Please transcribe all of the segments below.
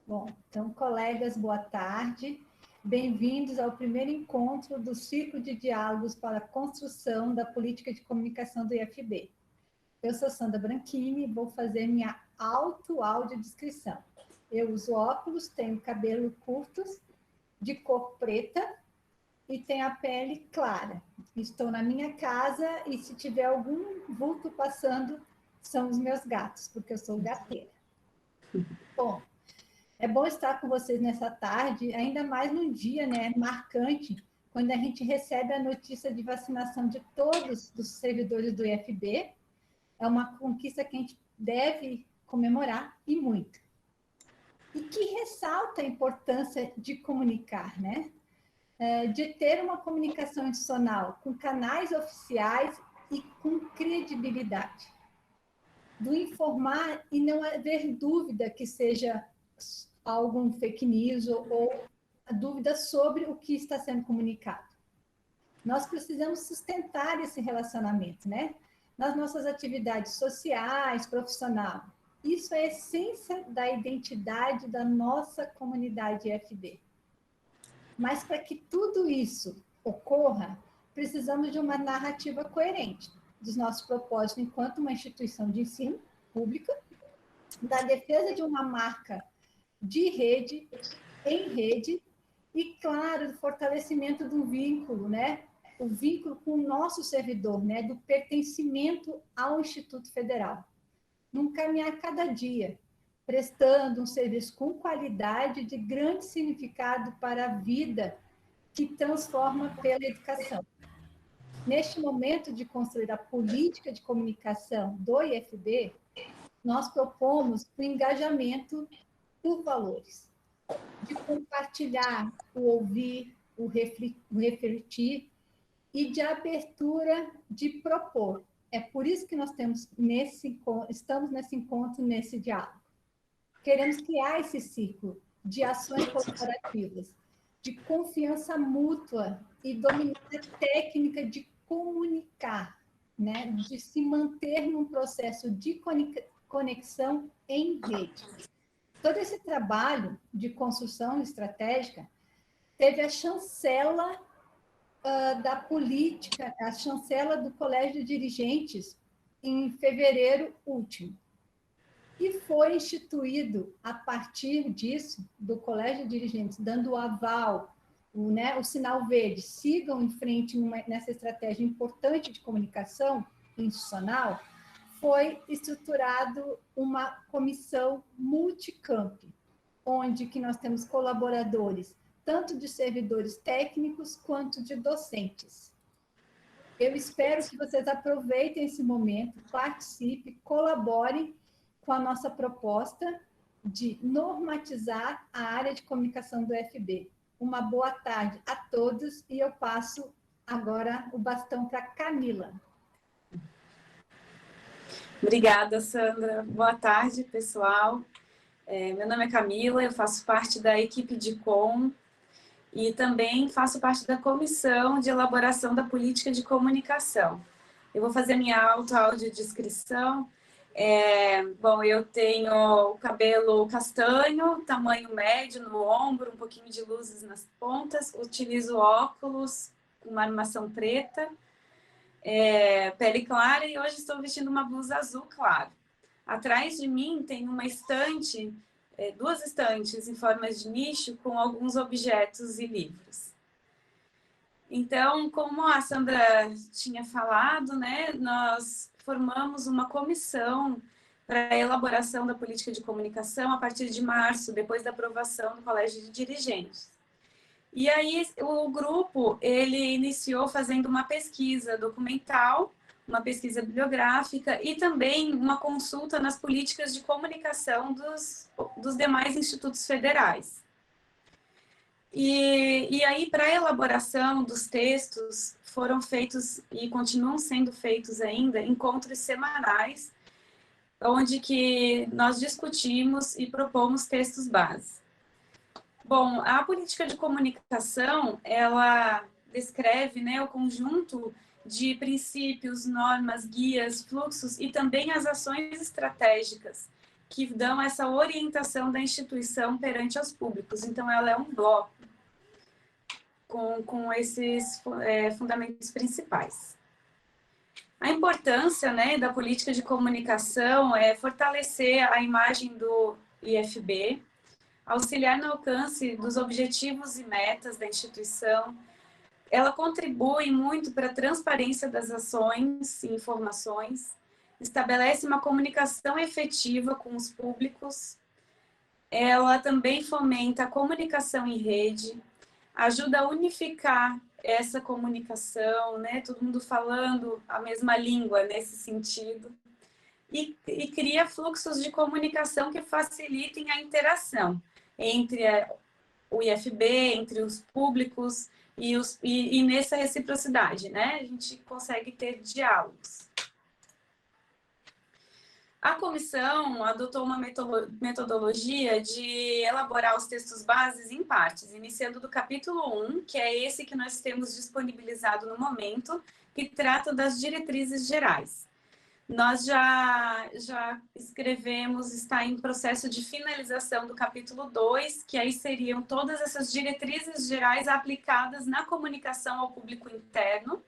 Bom, então, colegas, boa tarde. Bem-vindos ao primeiro encontro do Ciclo de Diálogos para a Construção da Política de Comunicação do IFB. Eu sou Sandra Branchini e vou fazer minha audiodescrição. Eu uso óculos, tenho cabelo curtos, de cor preta e tenho a pele clara. Estou na minha casa e se tiver algum vulto passando, são os meus gatos, porque eu sou gateira. Bom, é bom estar com vocês nessa tarde, ainda mais num dia, né, marcante, quando a gente recebe a notícia de vacinação de todos os servidores do IFB. É uma conquista que a gente deve comemorar e muito. E que ressalta a importância de comunicar, né? De ter uma comunicação institucional com canais oficiais e com credibilidade. Do informar e não haver dúvida que seja algum fake news ou a dúvida sobre o que está sendo comunicado. Nós precisamos sustentar esse relacionamento, né? Nas nossas atividades sociais, profissional. Isso é a essência da identidade da nossa comunidade IFB. Mas para que tudo isso ocorra, precisamos de uma narrativa coerente dos nossos propósitos enquanto uma instituição de ensino pública, da defesa de uma marca de rede, em rede, e, claro, do fortalecimento do vínculo, né? O vínculo com o nosso servidor, né? Do pertencimento ao Instituto Federal. Num caminhar cada dia, prestando um serviço com qualidade de grande significado para a vida que transforma pela educação. Neste momento de construir a política de comunicação do IFB, nós propomos o engajamento por valores, de compartilhar, o ouvir, o refletir e de abertura de propor. É por isso que nós estamos nesse encontro, nesse diálogo. Queremos criar esse ciclo de ações colaborativas, de confiança mútua e dominar a técnica de comunicar, né? De se manter num processo de conexão em rede. Todo esse trabalho de construção estratégica teve a chancela da política, a chancela do Colégio de Dirigentes em fevereiro último. E foi instituído, a partir disso, do Colégio de Dirigentes, dando o aval, o sinal verde, sigam em frente nessa estratégia importante de comunicação institucional, foi estruturado uma comissão multicamp, onde que nós temos colaboradores, tanto de servidores técnicos quanto de docentes. Eu espero que vocês aproveitem esse momento, participem, colaborem com a nossa proposta de normatizar a área de comunicação do IFB. Uma boa tarde a todos e eu passo agora o bastão para Camila. Obrigada, Sandra. Boa tarde, pessoal. Meu nome é Camila, eu faço parte da equipe de COM e também faço parte da comissão de elaboração da política de comunicação. Eu vou fazer minha audiodescrição. Bom, eu tenho o cabelo castanho, tamanho médio no ombro, um pouquinho de luzes nas pontas, utilizo óculos com uma armação preta, pele clara e hoje estou vestindo uma blusa azul claro. Atrás de mim tem uma estante, duas estantes em formas de nicho com alguns objetos e livros. Então, como a Sandra tinha falado, né, nós formamos uma comissão para a elaboração da política de comunicação a partir de março, depois da aprovação do Colégio de Dirigentes. E aí o grupo, ele iniciou fazendo uma pesquisa documental, uma pesquisa bibliográfica e também uma consulta nas políticas de comunicação dos demais institutos federais. E aí, para a elaboração dos textos, foram feitos, e continuam sendo feitos ainda, encontros semanais, onde que nós discutimos e propomos textos base. Bom, a política de comunicação, ela descreve, né, o conjunto de princípios, normas, guias, fluxos e também as ações estratégicas que dão essa orientação da instituição perante aos públicos. Então, ela é um bloco com esses fundamentos principais. A importância, né, da política de comunicação é fortalecer a imagem do IFB, auxiliar no alcance dos objetivos e metas da instituição. Ela contribui muito para a transparência das ações e informações, estabelece uma comunicação efetiva com os públicos, ela também fomenta a comunicação em rede, ajuda a unificar essa comunicação, né? Todo mundo falando a mesma língua nesse sentido, e cria fluxos de comunicação que facilitem a interação entre o IFB, entre os públicos e nessa reciprocidade, né? A gente consegue ter diálogos. A comissão adotou uma metodologia de elaborar os textos bases em partes, iniciando do capítulo 1, que é esse que nós temos disponibilizado no momento, que trata das diretrizes gerais. Nós já escrevemos, está em processo de finalização do capítulo 2, que aí seriam todas essas diretrizes gerais aplicadas na comunicação ao público interno.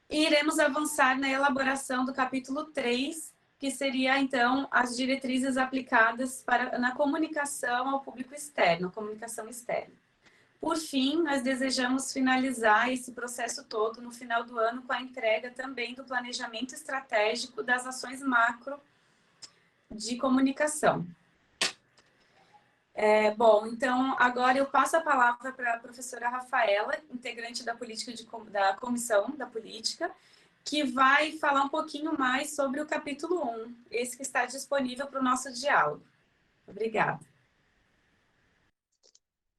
E iremos avançar na elaboração do capítulo 3, que seria, então, as diretrizes aplicadas na comunicação ao público externo, comunicação externa. Por fim, nós desejamos finalizar esse processo todo no final do ano com a entrega também do planejamento estratégico das ações macro de comunicação. Bom, então, agora eu passo a palavra para a professora Rafaela, integrante da Comissão da Política, que vai falar um pouquinho mais sobre o capítulo 1, esse que está disponível para o nosso diálogo. Obrigada.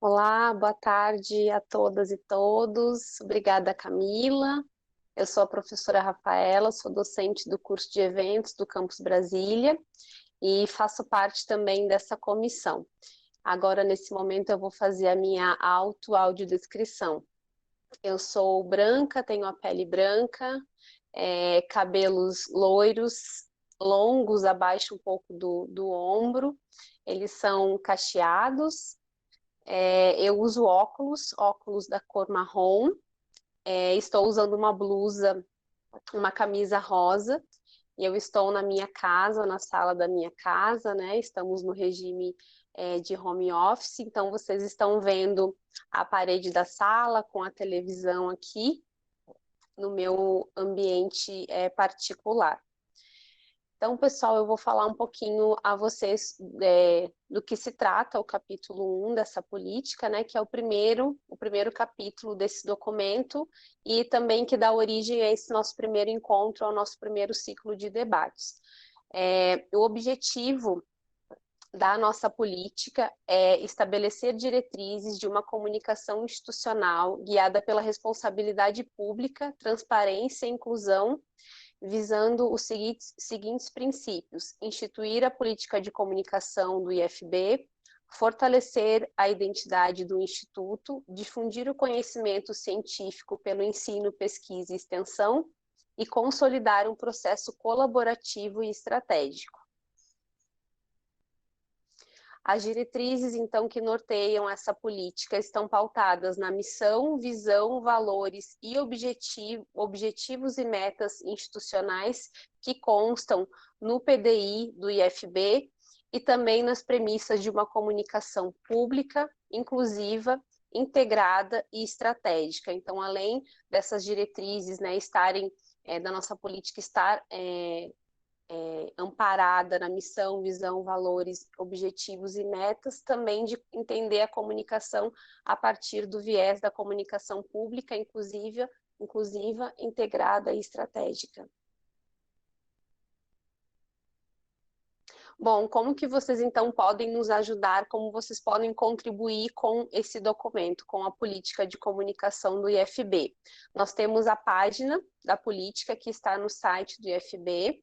Olá, boa tarde a todas e todos. Obrigada, Camila. Eu sou a professora Rafaela, sou docente do curso de eventos do Campus Brasília e faço parte também dessa comissão. Agora, nesse momento, eu vou fazer a minha audiodescrição. Eu sou branca, tenho a pele branca, cabelos loiros, longos, abaixo um pouco do ombro, eles são cacheados, eu uso óculos da cor marrom, estou usando uma blusa, uma camisa rosa, e eu estou na minha casa, na sala da minha casa, né? Estamos no regime de home office, então vocês estão vendo a parede da sala com a televisão aqui, no meu ambiente particular. Então, pessoal, eu vou falar um pouquinho a vocês do que se trata o capítulo 1 dessa política, né, que é o primeiro capítulo desse documento e também que dá origem a esse nosso primeiro encontro, ao nosso primeiro ciclo de debates. O objetivo da nossa política é estabelecer diretrizes de uma comunicação institucional guiada pela responsabilidade pública, transparência e inclusão, visando os seguintes princípios: instituir a política de comunicação do IFB, fortalecer a identidade do Instituto, difundir o conhecimento científico pelo ensino, pesquisa e extensão e consolidar um processo colaborativo e estratégico. As diretrizes, então, que norteiam essa política estão pautadas na missão, visão, valores e objetivos e metas institucionais que constam no PDI do IFB e também nas premissas de uma comunicação pública, inclusiva, integrada e estratégica. Então, além dessas diretrizes, né, da nossa política estar amparada na missão, visão, valores, objetivos e metas, também de entender a comunicação a partir do viés da comunicação pública, inclusiva, integrada e estratégica. Bom, como que vocês então podem nos ajudar, como vocês podem contribuir com esse documento, com a política de comunicação do IFB? Nós temos a página da política que está no site do IFB.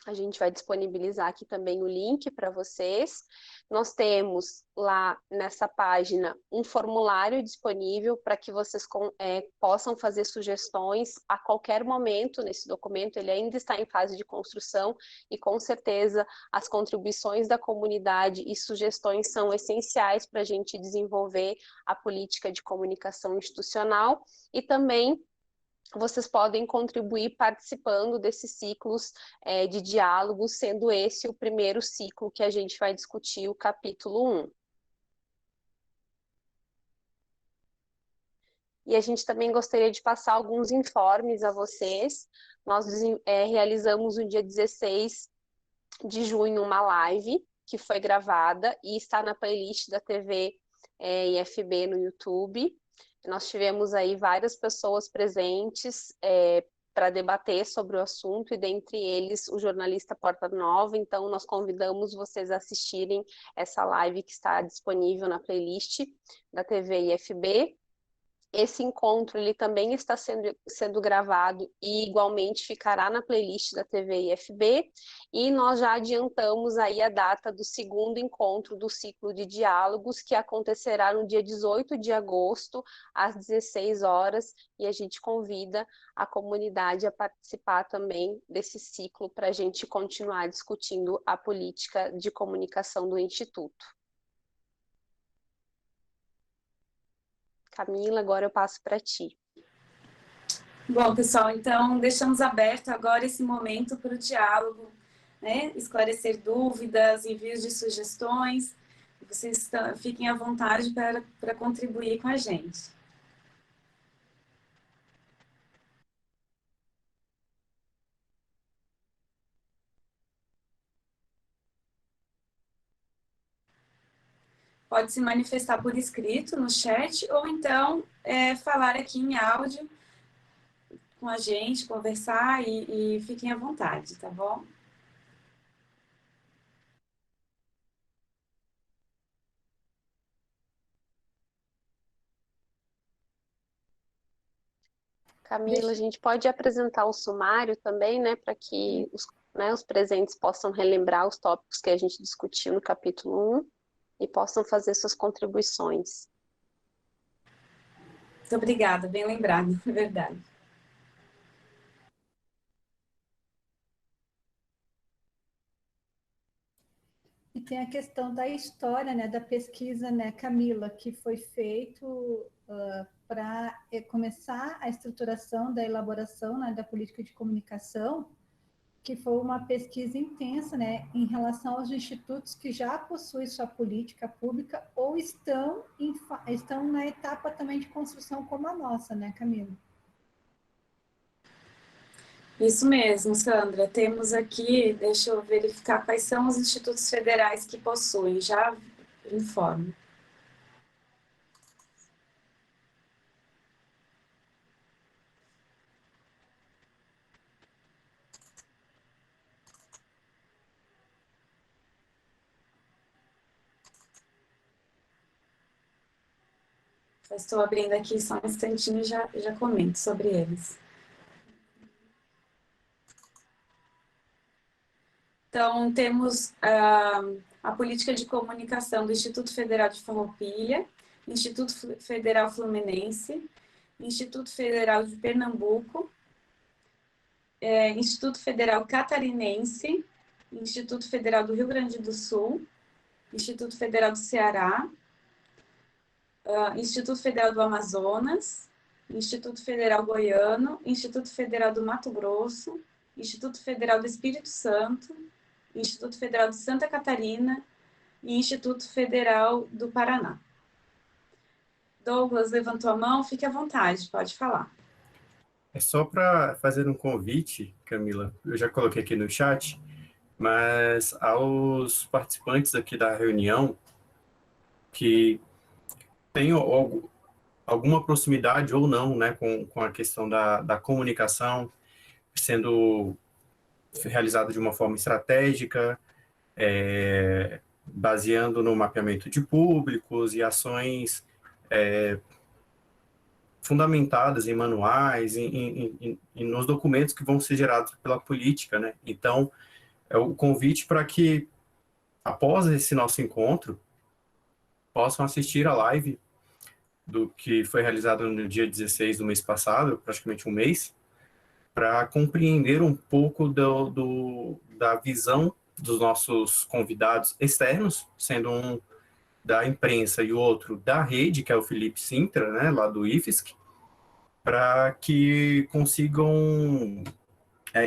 A gente vai disponibilizar aqui também o link para vocês. Nós temos lá nessa página um formulário disponível para que vocês possam fazer sugestões a qualquer momento nesse documento. Ele ainda está em fase de construção e, com certeza, as contribuições da comunidade e sugestões são essenciais para a gente desenvolver a política de comunicação institucional e também vocês podem contribuir participando desses ciclos de diálogos, sendo esse o primeiro ciclo que a gente vai discutir, o capítulo 1. E a gente também gostaria de passar alguns informes a vocês. Nós realizamos no dia 16 de junho uma live que foi gravada e está na playlist da TV IFB no YouTube. Nós tivemos aí várias pessoas presentes para debater sobre o assunto, e dentre eles o jornalista Porta Nova. Então, nós convidamos vocês a assistirem essa live que está disponível na playlist da TV IFB. Esse encontro ele também está sendo gravado e igualmente ficará na playlist da TV IFB, e nós já adiantamos aí a data do segundo encontro do ciclo de diálogos, que acontecerá no dia 18 de agosto, às 16 horas, e a gente convida a comunidade a participar também desse ciclo para a gente continuar discutindo a política de comunicação do Instituto. Camila, agora eu passo para ti. Bom, pessoal, então deixamos aberto agora esse momento para o diálogo, né? Esclarecer dúvidas, envios de sugestões. Vocês fiquem à vontade para contribuir com a gente. Pode se manifestar por escrito no chat, ou então falar aqui em áudio com a gente, conversar, e fiquem à vontade, tá bom? Camila, a gente pode apresentar o sumário também, né, para que os presentes possam relembrar os tópicos que a gente discutiu no capítulo 1 e possam fazer suas contribuições. Muito obrigada, bem lembrado, é verdade. E tem a questão da história, né, da pesquisa, né, Camila, que foi feito para começar a estruturação da elaboração, né, da política de comunicação, que foi uma pesquisa intensa, né, em relação aos institutos que já possuem sua política pública ou estão na etapa também de construção como a nossa, né, Camila? Isso mesmo, Sandra. Temos aqui, deixa eu verificar quais são os institutos federais que possuem, já informo. Estou abrindo aqui só um instantinho e já comento sobre eles. Então, temos a política de comunicação do Instituto Federal de Farroupilha, Instituto Federal Fluminense, Instituto Federal de Pernambuco, Instituto Federal Catarinense, Instituto Federal do Rio Grande do Sul, Instituto Federal do Ceará, Instituto Federal do Amazonas, Instituto Federal Goiano, Instituto Federal do Mato Grosso, Instituto Federal do Espírito Santo, Instituto Federal de Santa Catarina e Instituto Federal do Paraná. Douglas levantou a mão, fique à vontade, pode falar. É só para fazer um convite, Camila, eu já coloquei aqui no chat, mas aos participantes aqui da reunião que tenham alguma proximidade ou não, né, com a questão da comunicação sendo realizada de uma forma estratégica, baseando no mapeamento de públicos e ações fundamentadas em manuais, e nos documentos que vão ser gerados pela política, né? Então, é o convite para que, após esse nosso encontro, possam assistir a live do que foi realizado no dia 16 do mês passado, praticamente um mês, para compreender um pouco da visão dos nossos convidados externos, sendo um da imprensa e o outro da rede, que é o Felipe Sintra, né, lá do IFSC, para que consigam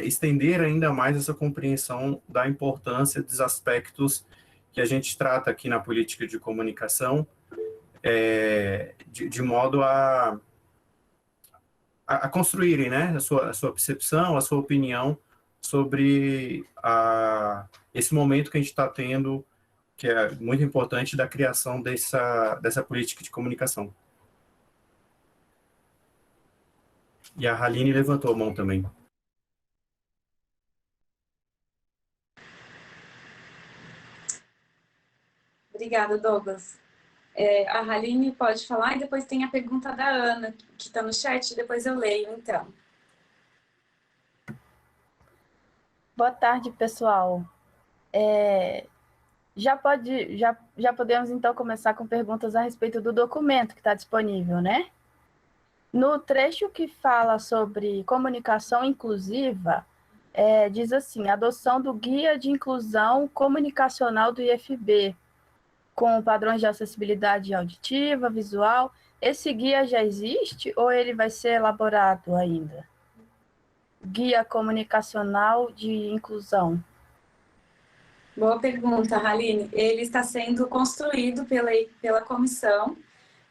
estender ainda mais essa compreensão da importância dos aspectos que a gente trata aqui na política de comunicação, de modo a construírem, né, a sua percepção, a sua opinião sobre esse momento que a gente está tendo, que é muito importante, da criação dessa política de comunicação. E a Haline levantou a mão também. Obrigada, Douglas. A Haline pode falar e depois tem a pergunta da Ana, que está no chat, depois eu leio, então. Boa tarde, pessoal. Já podemos, então, começar com perguntas a respeito do documento que está disponível, né? No trecho que fala sobre comunicação inclusiva, diz assim, adoção do Guia de Inclusão Comunicacional do IFB, com padrões de acessibilidade auditiva, visual. Esse guia já existe ou ele vai ser elaborado ainda? Guia Comunicacional de Inclusão. Boa pergunta, Haline. Ele está sendo construído pela comissão.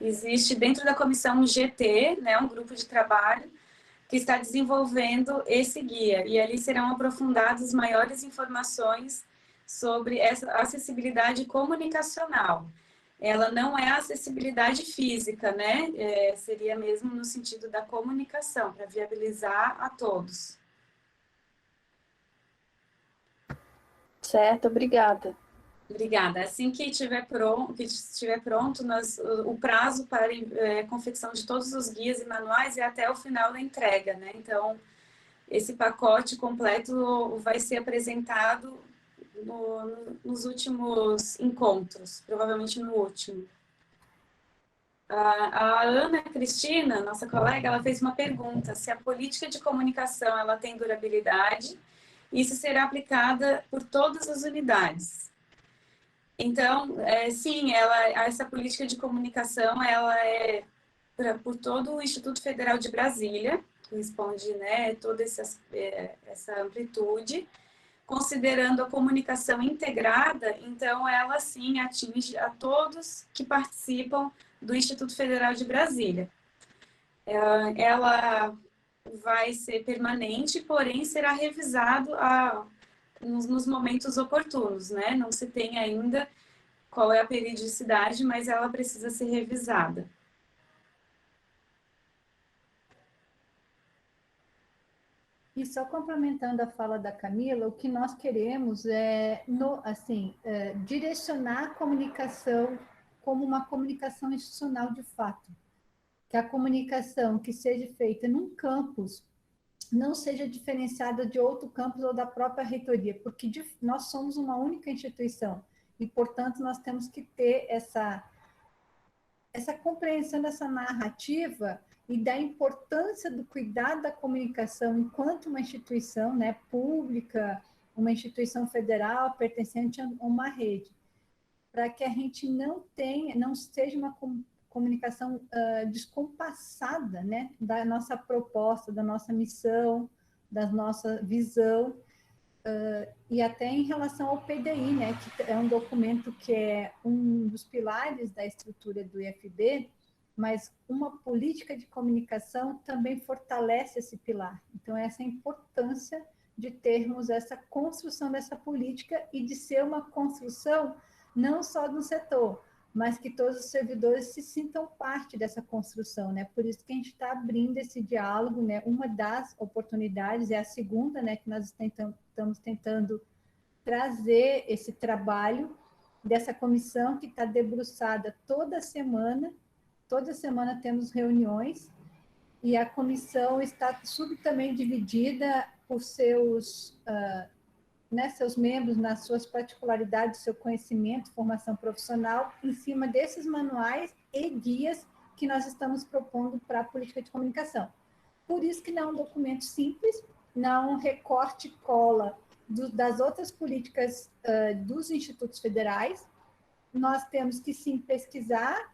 Existe dentro da comissão um GT, né, um grupo de trabalho, que está desenvolvendo esse guia. E ali serão aprofundadas maiores informações sobre essa acessibilidade comunicacional. Ela não é acessibilidade física, né? Seria mesmo no sentido da comunicação, para viabilizar a todos. Certo, obrigada. Obrigada. Assim que estiver pronto, o prazo para confecção de todos os guias e manuais é até o final da entrega, né? Então, esse pacote completo vai ser apresentado nos últimos encontros, provavelmente no último. A Ana Cristina, nossa colega, ela fez uma pergunta, se a política de comunicação ela tem durabilidade, isso será aplicada por todas as unidades. Então, sim, essa política de comunicação ela é por todo o Instituto Federal de Brasília, que responde, né, toda essa amplitude, considerando a comunicação integrada, então ela sim atinge a todos que participam do Instituto Federal de Brasília. Ela vai ser permanente, porém será revisado nos momentos oportunos, né? Não se tem ainda qual é a periodicidade, mas ela precisa ser revisada. E só complementando a fala da Camila, o que nós queremos é, direcionar a comunicação como uma comunicação institucional de fato. Que a comunicação que seja feita num campus não seja diferenciada de outro campus ou da própria reitoria, porque nós somos uma única instituição e, portanto, nós temos que ter essa compreensão dessa narrativa e da importância do cuidado da comunicação enquanto uma instituição, né, pública, uma instituição federal pertencente a uma rede, para que a gente não seja uma comunicação descompassada, né, da nossa proposta, da nossa missão, da nossa visão, e até em relação ao PDI, né, que é um documento que é um dos pilares da estrutura do IFB, mas uma política de comunicação também fortalece esse pilar. Então, essa é a importância de termos essa construção dessa política e de ser uma construção não só do setor, mas que todos os servidores se sintam parte dessa construção, né? Por isso que a gente está abrindo esse diálogo, né? Uma das oportunidades é a segunda, né? Que nós estamos tentando trazer esse trabalho dessa comissão que está debruçada toda semana temos reuniões, e a comissão está subitamente dividida por seus né, seus membros nas suas particularidades, seu conhecimento, formação profissional, em cima desses manuais e guias que nós estamos propondo para a política de comunicação. Por isso que não é um documento simples, não é um recorte e cola das outras políticas dos institutos federais. Nós temos que, sim, pesquisar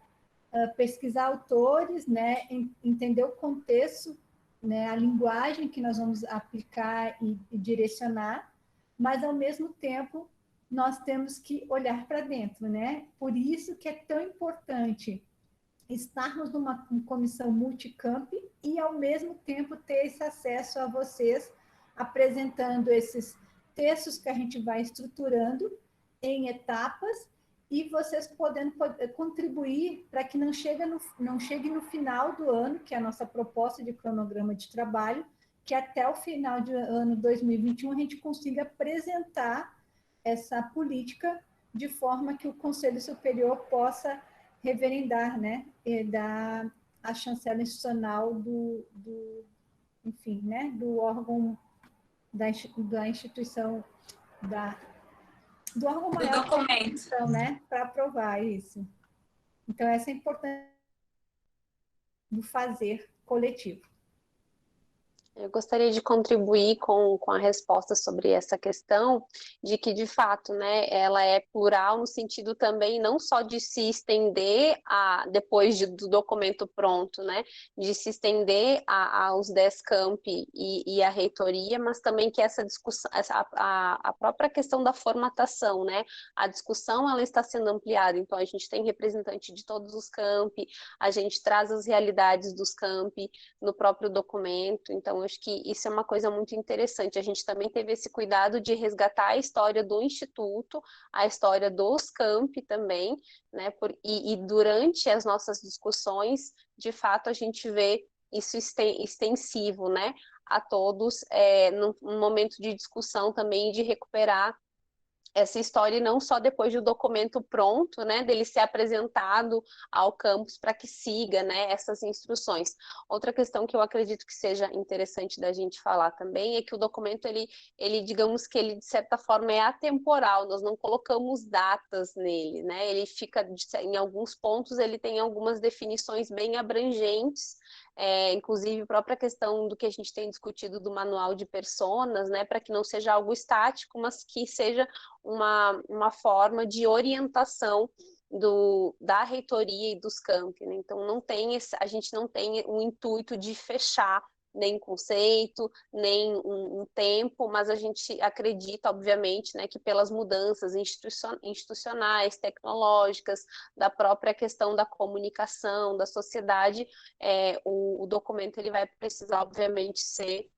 autores, né, entender o contexto, né, a linguagem que nós vamos aplicar e direcionar, mas, ao mesmo tempo, nós temos que olhar para dentro, né? Por isso que é tão importante estarmos numa comissão multicamp e, ao mesmo tempo, ter esse acesso a vocês, apresentando esses textos que a gente vai estruturando em etapas e vocês podendo contribuir para que não chegue no final do ano, que é a nossa proposta de cronograma de trabalho, que até o final do ano 2021 a gente consiga apresentar essa política de forma que o Conselho Superior possa reverendar, né, e dar a chancela institucional enfim, né, do órgão da instituição do órgão maior Do documento, né, para aprovar isso. Então, essa é a importância do fazer coletivo. Eu gostaria de contribuir com a resposta sobre essa questão, de que, de fato, né, ela é plural no sentido também não só de se estender depois do documento pronto, né, de se estender aos 10 campi e à reitoria, mas também que essa discussão, a própria questão da formatação, né, a discussão ela está sendo ampliada, então a gente tem representante de todos os campi, a gente traz as realidades dos campi no próprio documento, então acho que isso é uma coisa muito interessante. A gente também teve esse cuidado de resgatar a história do Instituto, a história dos campi também, né? E durante as nossas discussões, de fato, a gente vê isso extensivo, né? A todos, num momento de discussão também, de recuperar essa história, e não só depois do documento pronto, né, dele ser apresentado ao campus para que siga, né, essas instruções. Outra questão que eu acredito que seja interessante da gente falar também é que o documento, ele digamos que ele, de certa forma, é atemporal, nós não colocamos datas nele, né, ele fica, em alguns pontos, ele tem algumas definições bem abrangentes, inclusive a própria questão do que a gente tem discutido do manual de personas, né, para que não seja algo estático, mas que seja uma forma de orientação da reitoria e dos campi, né? Então a gente não tem o intuito de fechar nem conceito, nem um tempo, mas a gente acredita, obviamente, né, que pelas mudanças institucionais, tecnológicas, da própria questão da comunicação, da sociedade, o documento ele vai precisar, obviamente, ser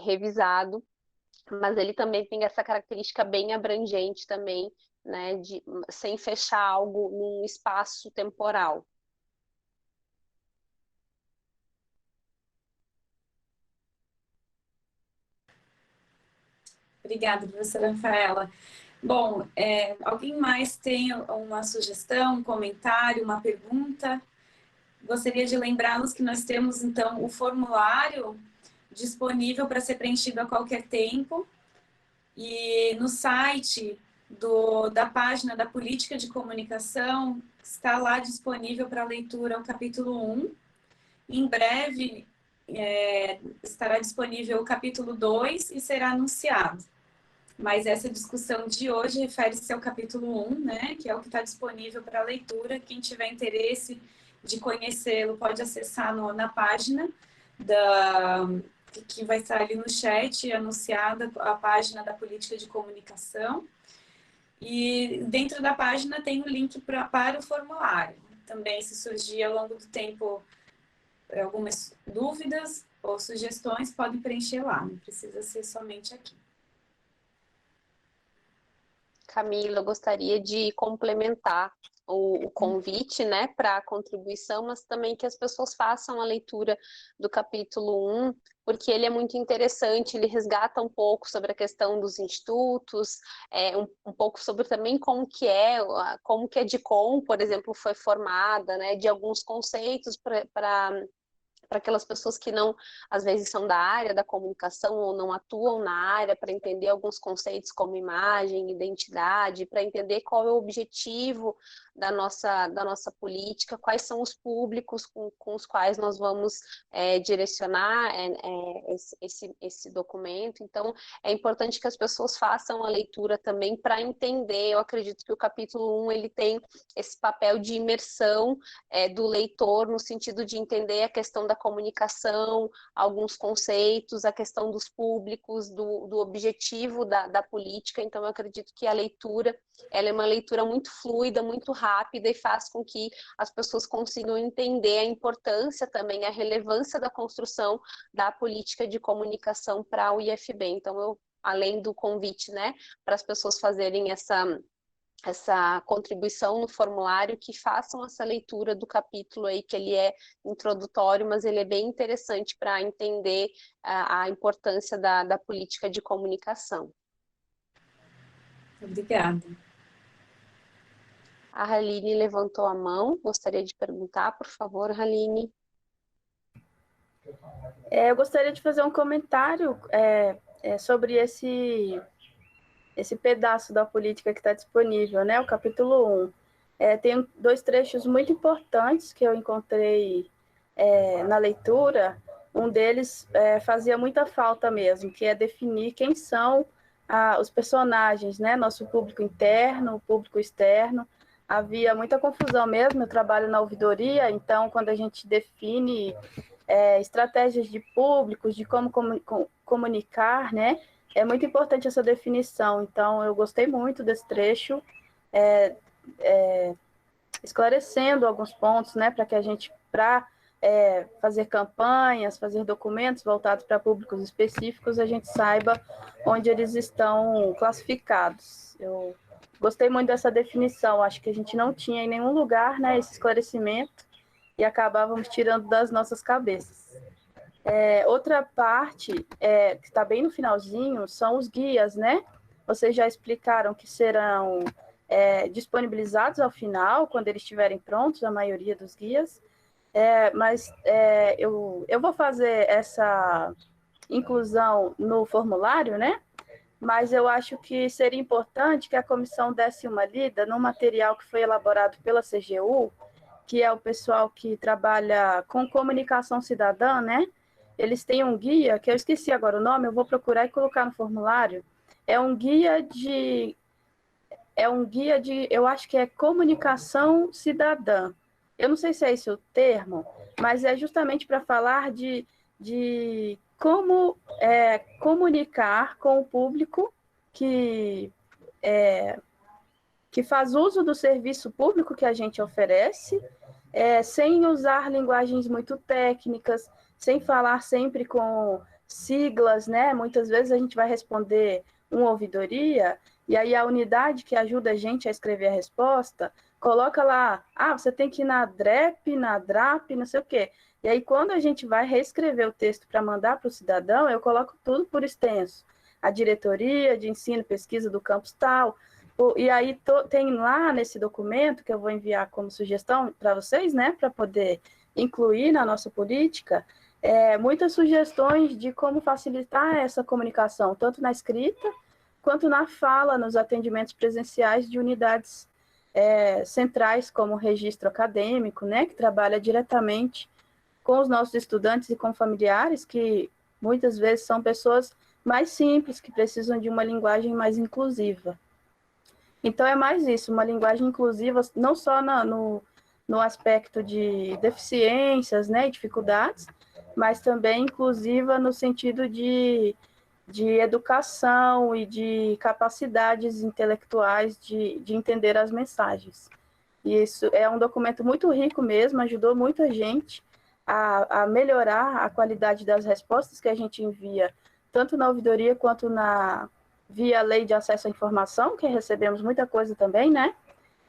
revisado, mas ele também tem essa característica bem abrangente também, né, sem fechar algo num espaço temporal. Obrigada, professora Rafaela. Bom, alguém mais tem uma sugestão, um comentário, uma pergunta? Gostaria de lembrá-los que nós temos, então, o formulário disponível para ser preenchido a qualquer tempo, e no site da página da Política de Comunicação está lá disponível para leitura o capítulo 1. Em breve estará disponível o capítulo 2 e será anunciado. Mas essa discussão de hoje refere-se ao capítulo 1, né, que é o que está disponível para leitura. Quem tiver interesse de conhecê-lo pode acessar na página que vai estar ali no chat, anunciada a página da Política de Comunicação. E dentro da página tem o link para o formulário. Também, se surgir ao longo do tempo algumas dúvidas ou sugestões, podem preencher lá, não precisa ser somente aqui. Camila, eu gostaria de complementar o convite, né, para a contribuição, mas também que as pessoas façam a leitura do capítulo 1, porque ele é muito interessante, ele resgata um pouco sobre a questão dos institutos, um pouco sobre também como que a DICOM, por exemplo, foi formada, né, de alguns conceitos para para aquelas pessoas que não, às vezes, são da área da comunicação ou não atuam na área, para entender alguns conceitos como imagem, identidade, para entender qual é o objetivo da nossa política, quais são os públicos com os quais nós vamos direcionar esse documento. Então, é importante que as pessoas façam a leitura também para entender. Eu acredito que o capítulo 1 ele tem esse papel de imersão do leitor, no sentido de entender a questão da comunicação, alguns conceitos, a questão dos públicos, do objetivo da política. Então, eu acredito que a leitura ela é uma leitura muito fluida, muito rápida e faz com que as pessoas consigam entender a importância também, a relevância da construção da política de comunicação para o IFB. Então, além do convite, né, para as pessoas fazerem essa contribuição no formulário, que façam essa leitura do capítulo aí, que ele é introdutório, mas ele é bem interessante para entender a importância da política de comunicação. Obrigada. A Haline levantou a mão, gostaria de perguntar, por favor, Haline. Eu gostaria de fazer um comentário sobre esse pedaço da política que está disponível, né? O capítulo 1. Tem 2 trechos muito importantes que eu encontrei na leitura. Um deles fazia muita falta mesmo, que é definir quem são os personagens, né? Nosso público interno, o público externo. Havia muita confusão mesmo. Eu trabalho na ouvidoria, então quando a gente define estratégias de públicos, de como comunicar, né? É muito importante essa definição. Então, eu gostei muito desse trecho, esclarecendo alguns pontos, né? Para que a gente, fazer campanhas, fazer documentos voltados para públicos específicos, a gente saiba onde eles estão classificados. Eu gostei muito dessa definição. Acho que a gente não tinha em nenhum lugar, né, esse esclarecimento e acabávamos tirando das nossas cabeças. Outra parte, que está bem no finalzinho, são os guias, né? Vocês já explicaram que serão disponibilizados ao final, quando eles estiverem prontos, a maioria dos guias. Mas eu vou fazer essa inclusão no formulário, né? Mas eu acho que seria importante que a comissão desse uma lida no material que foi elaborado pela CGU, que é o pessoal que trabalha com comunicação cidadã, né? Eles têm um guia, que eu esqueci agora o nome, eu vou procurar e colocar no formulário. É um guia de, eu acho que é comunicação cidadã. Eu não sei se é esse o termo, mas é justamente para falar de como comunicar com o público que faz uso do serviço público que a gente oferece, sem usar linguagens muito técnicas, sem falar sempre com siglas, né? Muitas vezes a gente vai responder uma ouvidoria, e aí a unidade que ajuda a gente a escrever a resposta, coloca lá, você tem que ir na DREP, na DRAP, não sei o quê. E aí, quando a gente vai reescrever o texto para mandar para o cidadão, eu coloco tudo por extenso. A diretoria de ensino e pesquisa do campus tal. E aí tem lá nesse documento, que eu vou enviar como sugestão para vocês, né, para poder incluir na nossa política, muitas sugestões de como facilitar essa comunicação, tanto na escrita, quanto na fala, nos atendimentos presenciais de unidades centrais, como o registro acadêmico, né, que trabalha diretamente com os nossos estudantes e com familiares, que muitas vezes são pessoas mais simples, que precisam de uma linguagem mais inclusiva. Então, é mais isso, uma linguagem inclusiva, não só no aspecto de deficiências, né, e dificuldades, mas também inclusiva no sentido de educação e de capacidades intelectuais de entender as mensagens. E isso é um documento muito rico mesmo, ajudou muita gente a melhorar a qualidade das respostas que a gente envia, tanto na ouvidoria quanto via lei de acesso à informação, que recebemos muita coisa também, né?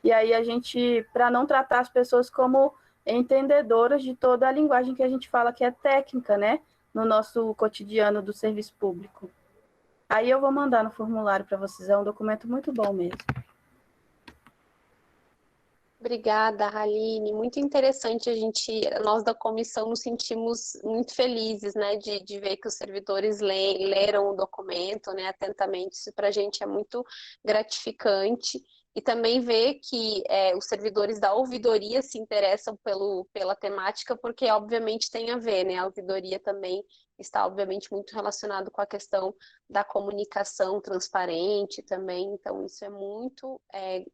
E aí a gente, para não tratar as pessoas como entendedoras de toda a linguagem que a gente fala que é técnica, né? No nosso cotidiano do serviço público. Aí eu vou mandar no formulário para vocês, é um documento muito bom mesmo. Obrigada, Haline. Muito interessante nós da comissão nos sentimos muito felizes, né, de ver que os servidores leram o documento, né, atentamente. Isso para a gente é muito gratificante. E também ver que os servidores da ouvidoria se interessam pela temática, porque obviamente tem a ver, né? A ouvidoria também está obviamente muito relacionado com a questão da comunicação transparente também, então isso é muito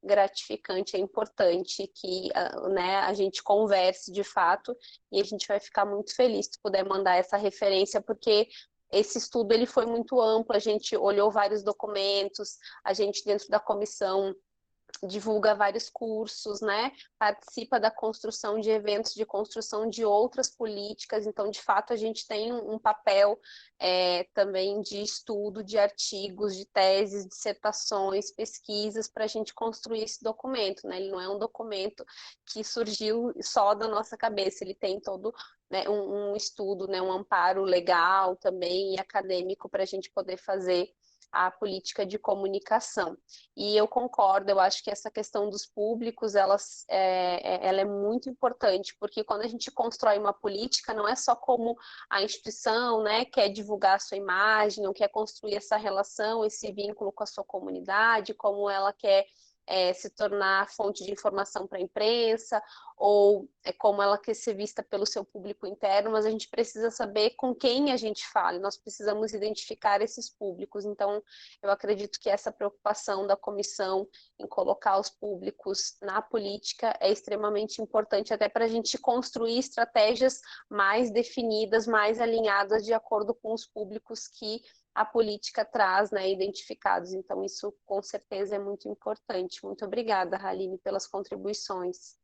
gratificante, é importante que né, a gente converse de fato, e a gente vai ficar muito feliz se puder mandar essa referência, porque esse estudo ele foi muito amplo, a gente olhou vários documentos, a gente dentro da comissão divulga vários cursos, né? Participa da construção de eventos de construção de outras políticas. Então, de fato, a gente tem um papel também de estudo, de artigos, de teses, dissertações, pesquisas para a gente construir esse documento, né? Ele não é um documento que surgiu só da nossa cabeça, ele tem todo, né, um estudo, né, um amparo legal também e acadêmico para a gente poder fazer a política de comunicação. E eu concordo, eu acho que essa questão dos públicos, ela é muito importante, porque quando a gente constrói uma política, não é só como a instituição, né, quer divulgar a sua imagem, ou quer construir essa relação, esse vínculo com a sua comunidade, como ela quer se tornar fonte de informação para a imprensa, ou como ela quer ser vista pelo seu público interno, mas a gente precisa saber com quem a gente fala, nós precisamos identificar esses públicos. Então, eu acredito que essa preocupação da comissão em colocar os públicos na política é extremamente importante, até para a gente construir estratégias mais definidas, mais alinhadas de acordo com os públicos que a política traz, né, identificados. Então, isso com certeza é muito importante. Muito obrigada, Haline, pelas contribuições.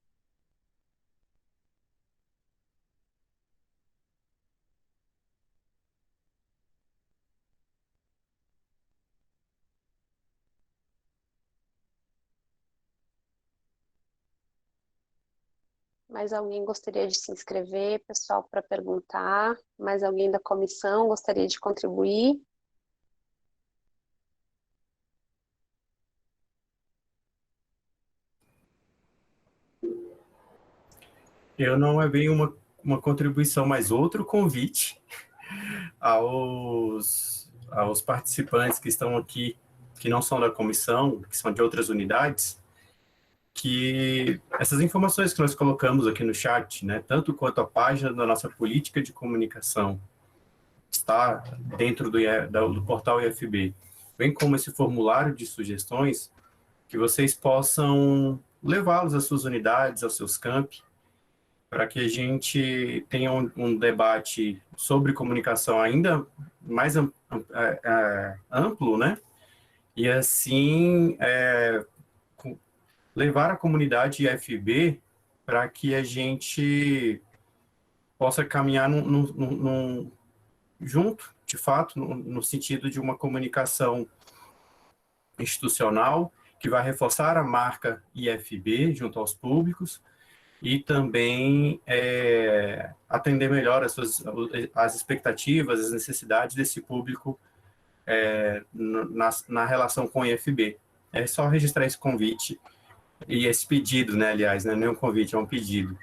Mais alguém gostaria de se inscrever, pessoal, para perguntar? Mais alguém da comissão gostaria de contribuir? Eu não é bem uma contribuição, mas outro convite aos participantes que estão aqui, que não são da comissão, que são de outras unidades, que essas informações que nós colocamos aqui no chat, né, tanto quanto a página da nossa política de comunicação, está dentro do portal IFB, bem como esse formulário de sugestões, que vocês possam levá-los às suas unidades, aos seus campi, para que a gente tenha um debate sobre comunicação ainda mais amplo, né? E assim levar a comunidade IFB para que a gente possa caminhar junto, de fato, no sentido de uma comunicação institucional que vai reforçar a marca IFB junto aos públicos e também atender melhor as expectativas, as necessidades desse público na relação com o IFB. É só registrar esse convite e esse pedido, né, aliás, não é nem um convite, é um pedido.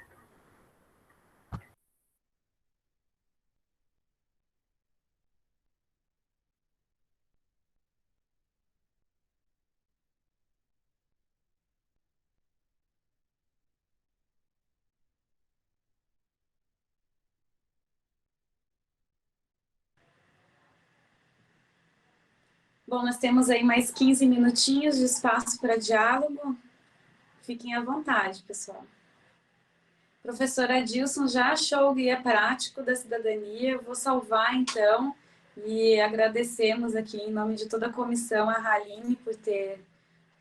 Bom, nós temos aí mais 15 minutinhos de espaço para diálogo. Fiquem à vontade, pessoal. Professor Adilson já achou o guia prático da cidadania. Eu vou salvar, então, e agradecemos aqui, em nome de toda a comissão, a Haline por ter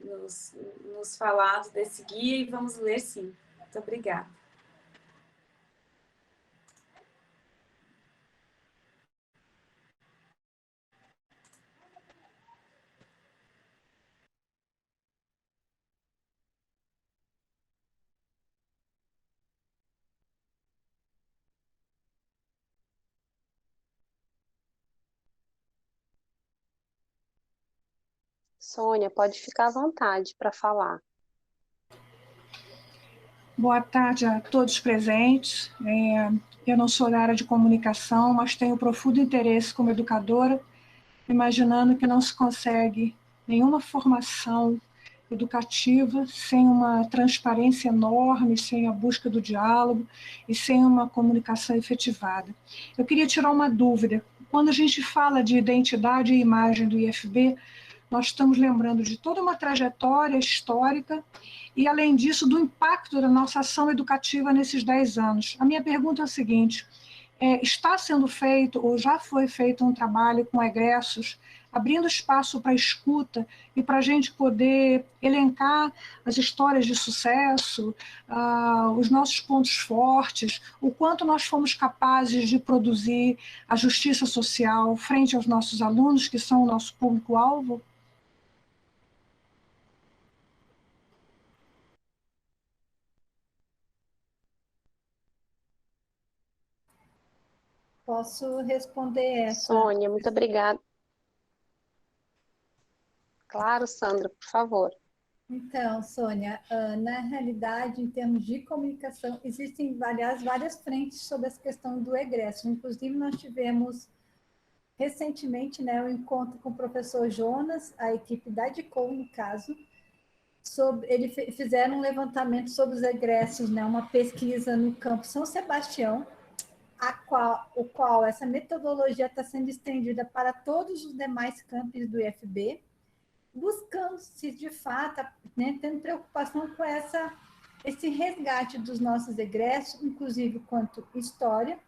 nos falado desse guia, e vamos ler, sim. Muito obrigada. Sônia, pode ficar à vontade para falar. Boa tarde a todos presentes. Eu não sou da área de comunicação, mas tenho profundo interesse como educadora, imaginando que não se consegue nenhuma formação educativa sem uma transparência enorme, sem a busca do diálogo e sem uma comunicação efetivada. Eu queria tirar uma dúvida. Quando a gente fala de identidade e imagem do IFB, nós estamos lembrando de toda uma trajetória histórica e, além disso, do impacto da nossa ação educativa nesses 10 anos. A minha pergunta é a seguinte: está sendo feito ou já foi feito um trabalho com egressos, abrindo espaço para escuta e para a gente poder elencar as histórias de sucesso, os nossos pontos fortes, o quanto nós fomos capazes de produzir a justiça social frente aos nossos alunos, que são o nosso público-alvo? Posso responder essa? Sônia, muito obrigada. Claro, Sandra, por favor. Então, Sônia, na realidade, em termos de comunicação, existem várias frentes sobre essa questão do egresso. Inclusive, nós tivemos recentemente, né, um encontro com o professor Jonas, a equipe da DICOM, no caso, eles fizeram um levantamento sobre os egressos, né, uma pesquisa no campo São Sebastião, o qual essa metodologia está sendo estendida para todos os demais campos do IFB, buscando-se, de fato, né, tendo preocupação com esse resgate dos nossos egressos, inclusive quanto história,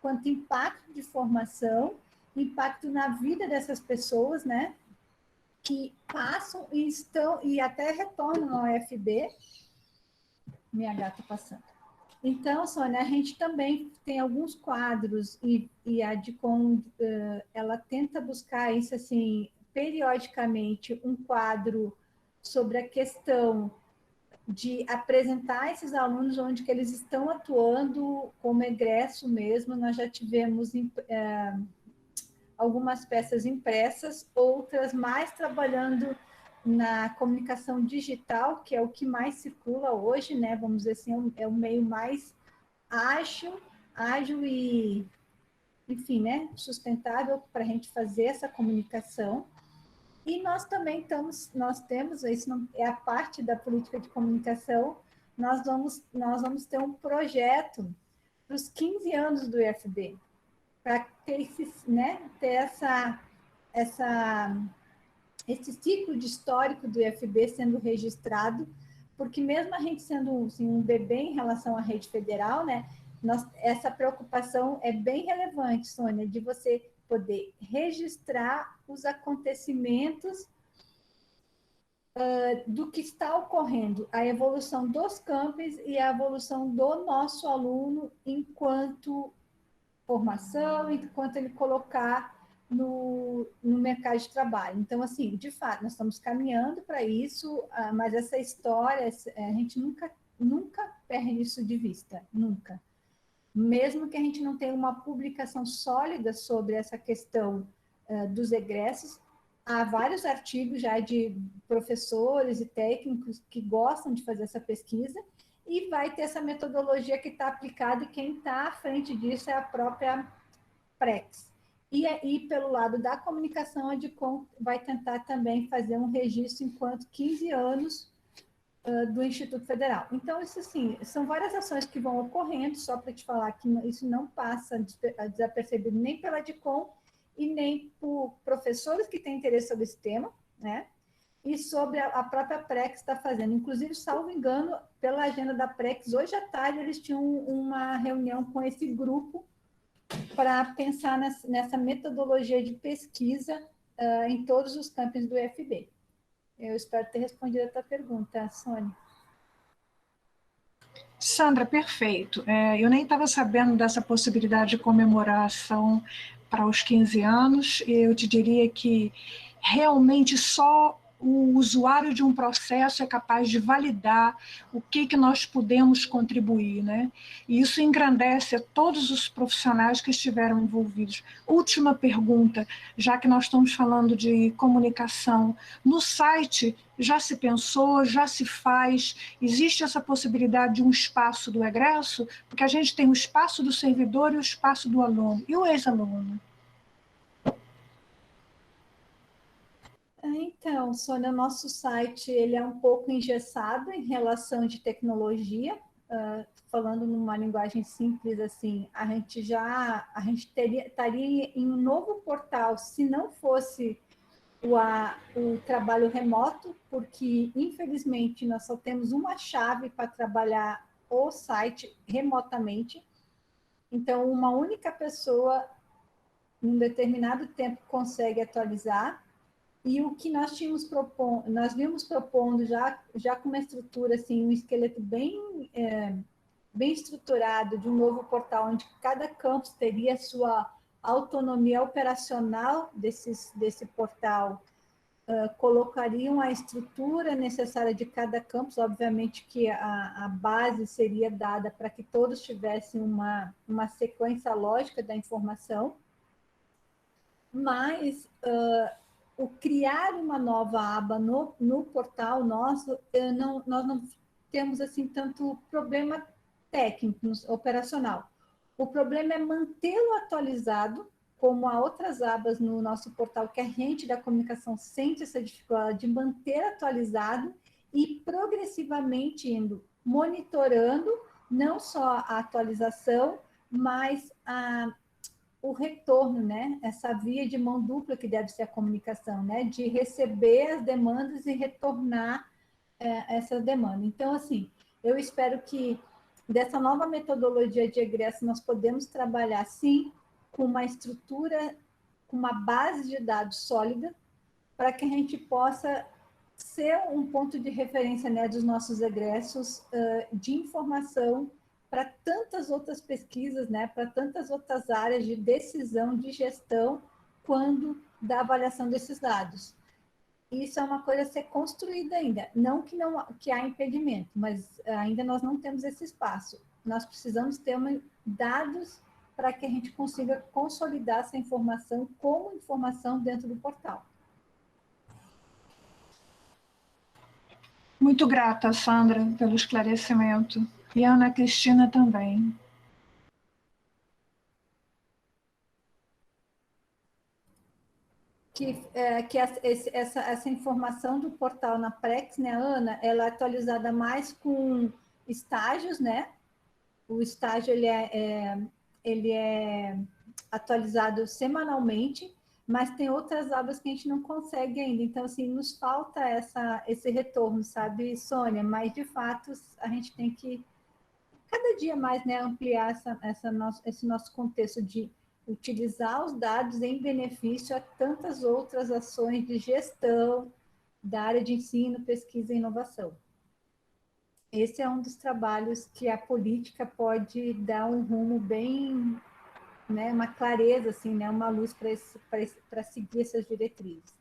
quanto impacto de formação, impacto na vida dessas pessoas, né, que passam e estão, e até retornam ao IFB. Minha gata passando. Então, Sônia, a gente também tem alguns quadros, e a DICOM, ela tenta buscar isso, assim, periodicamente, um quadro sobre a questão de apresentar esses alunos onde que eles estão atuando como egresso mesmo. Nós já tivemos algumas peças impressas, outras mais trabalhando na comunicação digital, que é o que mais circula hoje, né? Vamos dizer assim, é o meio mais ágil e, enfim, né, sustentável para a gente fazer essa comunicação. E nós também nós temos, isso não, é a parte da política de comunicação, nós vamos ter um projeto para os 15 anos do IFB, para ter esse ciclo de histórico do IFB sendo registrado, porque mesmo a gente sendo assim, um bebê em relação à rede federal, né, essa preocupação é bem relevante, Sônia, de você poder registrar os acontecimentos do que está ocorrendo, a evolução dos campos e a evolução do nosso aluno enquanto formação, enquanto ele colocar no mercado de trabalho. Então, assim, de fato, nós estamos caminhando para isso, mas essa história, a gente nunca perde isso de vista, nunca. Mesmo que a gente não tenha uma publicação sólida sobre essa questão dos egressos, há vários artigos já de professores e técnicos que gostam de fazer essa pesquisa, e vai ter essa metodologia que está aplicada, e quem está à frente disso é a própria Prex. E pelo lado da comunicação, a DICOM vai tentar também fazer um registro enquanto 15 anos do Instituto Federal. Então, isso assim, são várias ações que vão ocorrendo, só para te falar que isso não passa desapercebido nem pela DICOM e nem por professores que têm interesse sobre esse tema, né? E sobre a própria Prex está fazendo. Inclusive, salvo engano, pela agenda da Prex, hoje à tarde eles tinham uma reunião com esse grupo para pensar nessa metodologia de pesquisa em todos os campos do IFB. Eu espero ter respondido a tua pergunta, Sônia. Sandra, perfeito. Eu nem estava sabendo dessa possibilidade de comemoração para os 15 anos. Eu te diria que realmente só o usuário de um processo é capaz de validar o que nós podemos contribuir, né? E isso engrandece a todos os profissionais que estiveram envolvidos. Última pergunta, já que nós estamos falando de comunicação. No site, já se pensou, já se faz, existe essa possibilidade de um espaço do egresso? Porque a gente tem o espaço do servidor e o espaço do aluno. E o ex-aluno? Então, Sônia, nosso site ele é um pouco engessado em relação de tecnologia. Falando numa linguagem simples, assim, a gente estaria em um novo portal se não fosse o trabalho remoto, porque, infelizmente, nós só temos uma chave para trabalhar o site remotamente. Então, uma única pessoa, em um determinado tempo, consegue atualizar. E o que nós vimos propondo já com uma estrutura, assim, um esqueleto bem estruturado de um novo portal, onde cada campus teria sua autonomia operacional desse portal, colocariam a estrutura necessária de cada campus, obviamente que a base seria dada para que todos tivessem uma sequência lógica da informação, mas o criar uma nova aba no portal nosso, nós não temos assim tanto problema técnico, operacional. O problema é mantê-lo atualizado, como há outras abas no nosso portal que a gente da comunicação sente essa dificuldade de manter atualizado e progressivamente indo monitorando não só a atualização, mas o retorno, né? Essa via de mão dupla que deve ser a comunicação, né? De receber as demandas e retornar essa demanda. Então, assim, eu espero que dessa nova metodologia de egresso nós podemos trabalhar, sim, com uma estrutura, com uma base de dados sólida, para que a gente possa ser um ponto de referência, né, dos nossos egressos de informação para tantas outras pesquisas, né, para tantas outras áreas de decisão, de gestão, quando da avaliação desses dados. Isso é uma coisa a ser construída ainda. Não que há impedimento, mas ainda nós não temos esse espaço. Nós precisamos ter dados para que a gente consiga consolidar essa informação como informação dentro do portal. Muito grata, Sandra, pelo esclarecimento. E a Ana Cristina também. Essa informação do portal na Prex, né, Ana, ela é atualizada mais com estágios, né? O estágio ele é atualizado semanalmente, mas tem outras abas que a gente não consegue ainda. Então, assim, nos falta esse retorno, sabe, Sônia? Mas, de fato, a gente tem que, cada dia mais, né, ampliar esse nosso contexto de utilizar os dados em benefício a tantas outras ações de gestão da área de ensino, pesquisa e inovação. Esse é um dos trabalhos que a política pode dar um rumo bem, né, uma clareza, assim, né, uma luz para seguir essas diretrizes.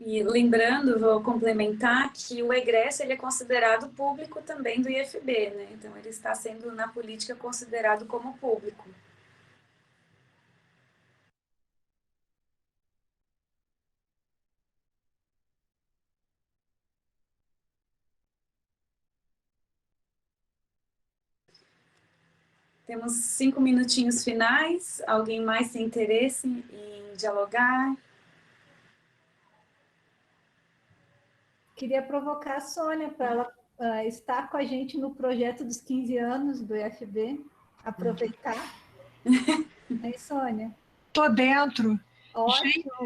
E lembrando, vou complementar, que o egresso ele é considerado público também do IFB, né? Então, ele está sendo, na política, considerado como público. Temos 5 minutinhos finais. Alguém mais tem interesse em dialogar? Queria provocar a Sônia para ela estar com a gente no projeto dos 15 anos do IFB. Aproveitar. É, Sônia? Estou dentro.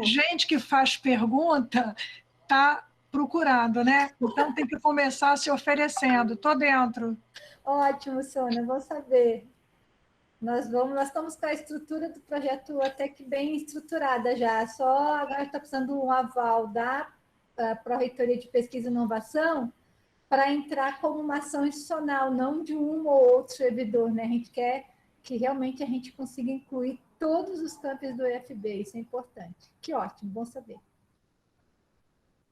Gente que faz pergunta está procurando, né? Então tem que começar se oferecendo. Estou dentro. Ótimo, Sônia, vou saber. Nós estamos com a estrutura do projeto até que bem estruturada já. Só agora está precisando um aval da Pró-Reitoria de Pesquisa e Inovação para entrar como uma ação institucional, não de um ou outro servidor, né? A gente quer que realmente a gente consiga incluir todos os campos do IFB, isso é importante. Que ótimo, bom saber.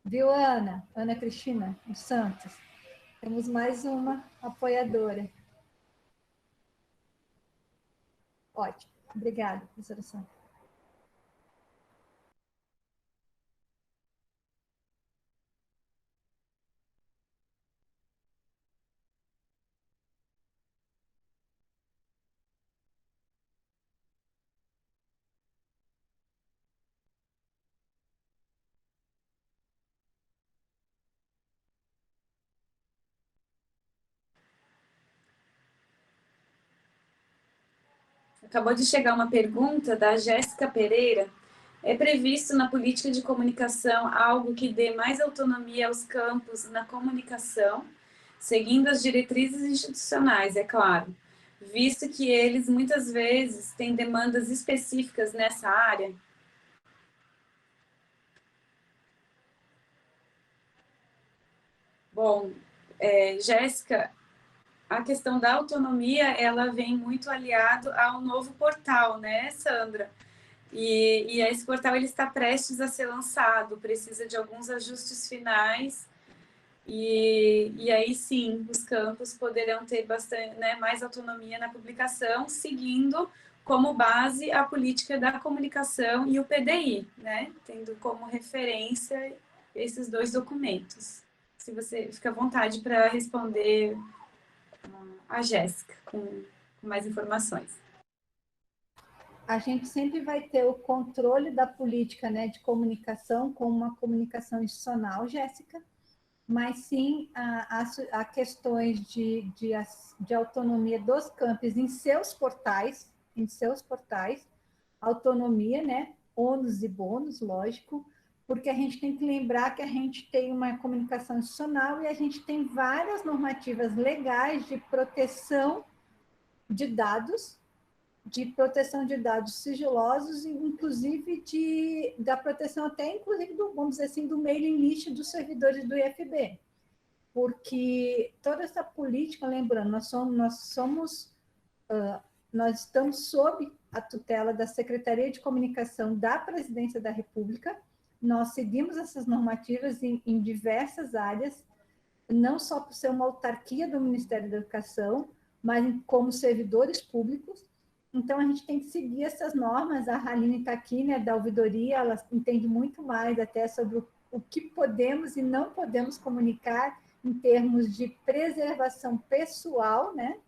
Viu, Ana? Ana Cristina dos Santos. Temos mais uma apoiadora. Ótimo. Obrigada, professora Sandra. Acabou de chegar uma pergunta da Jéssica Pereira. É previsto na política de comunicação algo que dê mais autonomia aos campos na comunicação, seguindo as diretrizes institucionais, é claro, visto que eles muitas vezes têm demandas específicas nessa área? Bom, Jéssica, a questão da autonomia, ela vem muito aliado ao novo portal, né, Sandra? E esse portal ele está prestes a ser lançado, precisa de alguns ajustes finais, e aí sim, os campos poderão ter bastante, né, mais autonomia na publicação, seguindo como base a política da comunicação e o PDI, né, tendo como referência esses dois documentos. Se você fica à vontade para responder a Jéssica com mais informações. A gente sempre vai ter o controle da política, né, de comunicação como uma comunicação institucional, Jéssica, mas sim a questões de autonomia dos campos em seus portais, autonomia, né, ônus e bônus, lógico, porque a gente tem que lembrar que a gente tem uma comunicação institucional e a gente tem várias normativas legais de proteção de dados, sigilosos, inclusive da proteção até, inclusive, vamos dizer assim, do mailing list dos servidores do IFB. Porque toda essa política, lembrando, nós estamos sob a tutela da Secretaria de Comunicação da Presidência da República, nós seguimos essas normativas em diversas áreas, não só por ser uma autarquia do Ministério da Educação, mas como servidores públicos. Então, a gente tem que seguir essas normas. A Haline está aqui, né, da ouvidoria, ela entende muito mais até sobre o que podemos e não podemos comunicar em termos de preservação pessoal, né,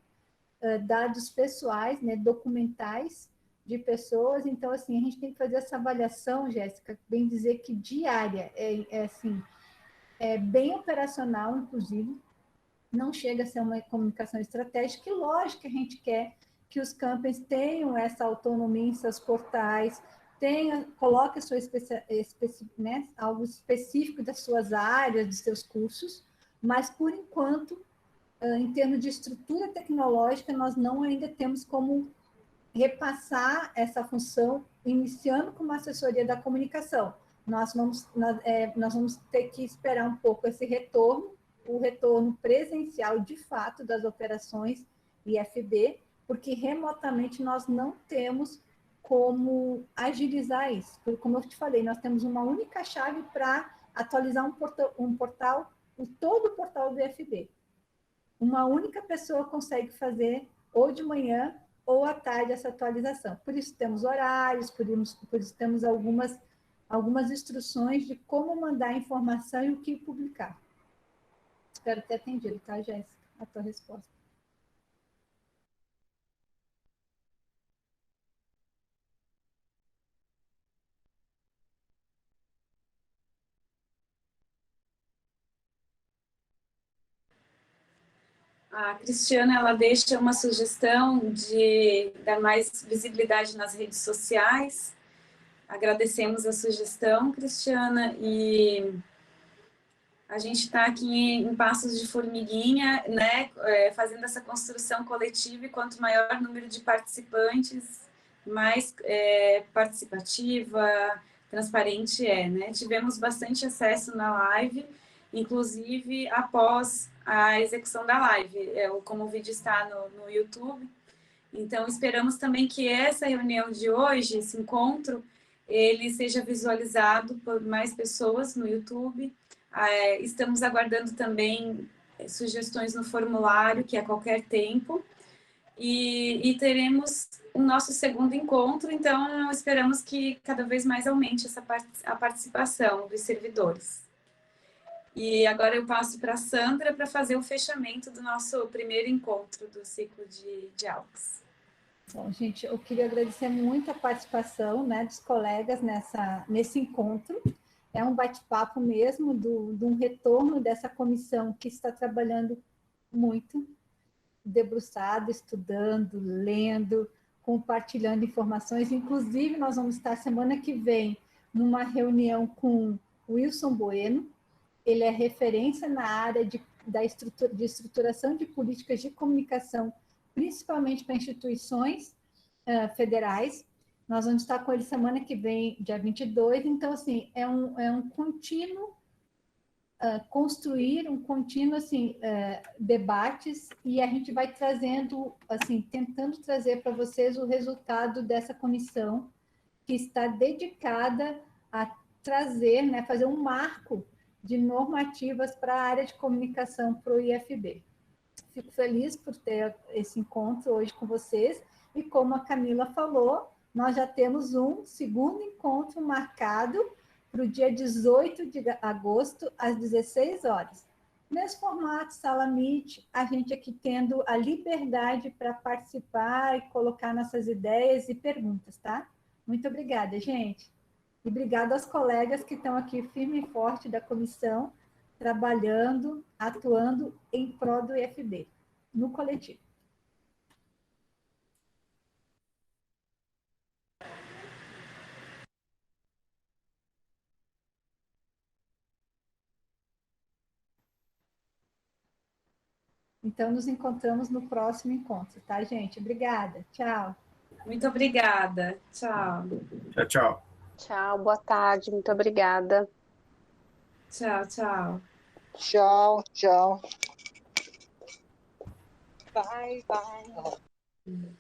dados pessoais, né, documentais de pessoas. Então, assim, a gente tem que fazer essa avaliação, Jéssica, bem dizer que diária, assim, é bem operacional, inclusive, não chega a ser uma comunicação estratégica, e lógico que a gente quer que os campos tenham essa autonomia em seus portais, coloque né, algo específico das suas áreas, dos seus cursos, mas, por enquanto, em termos de estrutura tecnológica, nós não ainda temos como repassar essa função, iniciando com uma assessoria da comunicação. Nós vamos ter que esperar um pouco esse retorno, o retorno presencial, de fato, das operações IFB, porque remotamente nós não temos como agilizar isso. Como eu te falei, nós temos uma única chave para atualizar todo o portal do IFB. Uma única pessoa consegue fazer, ou de manhã ou à tarde, essa atualização. Por isso temos horários, por isso temos algumas instruções de como mandar a informação e o que publicar. Espero ter atendido, tá, Jéssica, a tua resposta. A Cristiana, ela deixa uma sugestão de dar mais visibilidade nas redes sociais. Agradecemos a sugestão, Cristiana, e a gente está aqui em passos de formiguinha, né, fazendo essa construção coletiva, e quanto maior o número de participantes, mais participativa, transparente né? Tivemos bastante acesso na live, inclusive após a execução da live, como o vídeo está no YouTube. Então, esperamos também que essa reunião de hoje, esse encontro, ele seja visualizado por mais pessoas no YouTube. Estamos aguardando também sugestões no formulário, que é a qualquer tempo. E teremos o nosso segundo encontro, então esperamos que cada vez mais aumente a participação dos servidores. E agora eu passo para a Sandra para fazer o fechamento do nosso primeiro encontro do ciclo de diálogos. Bom, gente, eu queria agradecer muito a participação, né, dos colegas nesse encontro. É um bate-papo mesmo de um retorno dessa comissão que está trabalhando muito, debruçado, estudando, lendo, compartilhando informações. Inclusive, nós vamos estar semana que vem numa reunião com Wilson Bueno. Ele é referência na área de estruturação de políticas de comunicação, principalmente para instituições federais. Nós vamos estar com ele semana que vem, dia 22. Então, assim, é um contínuo construir um contínuo assim, debates, e a gente vai trazendo, assim, tentando trazer para vocês o resultado dessa comissão que está dedicada a trazer, né, fazer um marco de normativas para a área de comunicação para o IFB. Fico feliz por ter esse encontro hoje com vocês, e como a Camila falou, nós já temos um segundo encontro marcado para o dia 18 de agosto, às 16 horas. Nesse formato, Sala Meet, a gente aqui tendo a liberdade para participar e colocar nossas ideias e perguntas, tá? Muito obrigada, gente. E obrigada aos colegas que estão aqui firme e forte da comissão, trabalhando, atuando em prol do IFB, no coletivo. Então, nos encontramos no próximo encontro, tá, gente? Obrigada. Tchau. Muito obrigada. Tchau. Tchau, tchau. Tchau, boa tarde, muito obrigada. Tchau, tchau. Tchau, tchau. Bye, bye.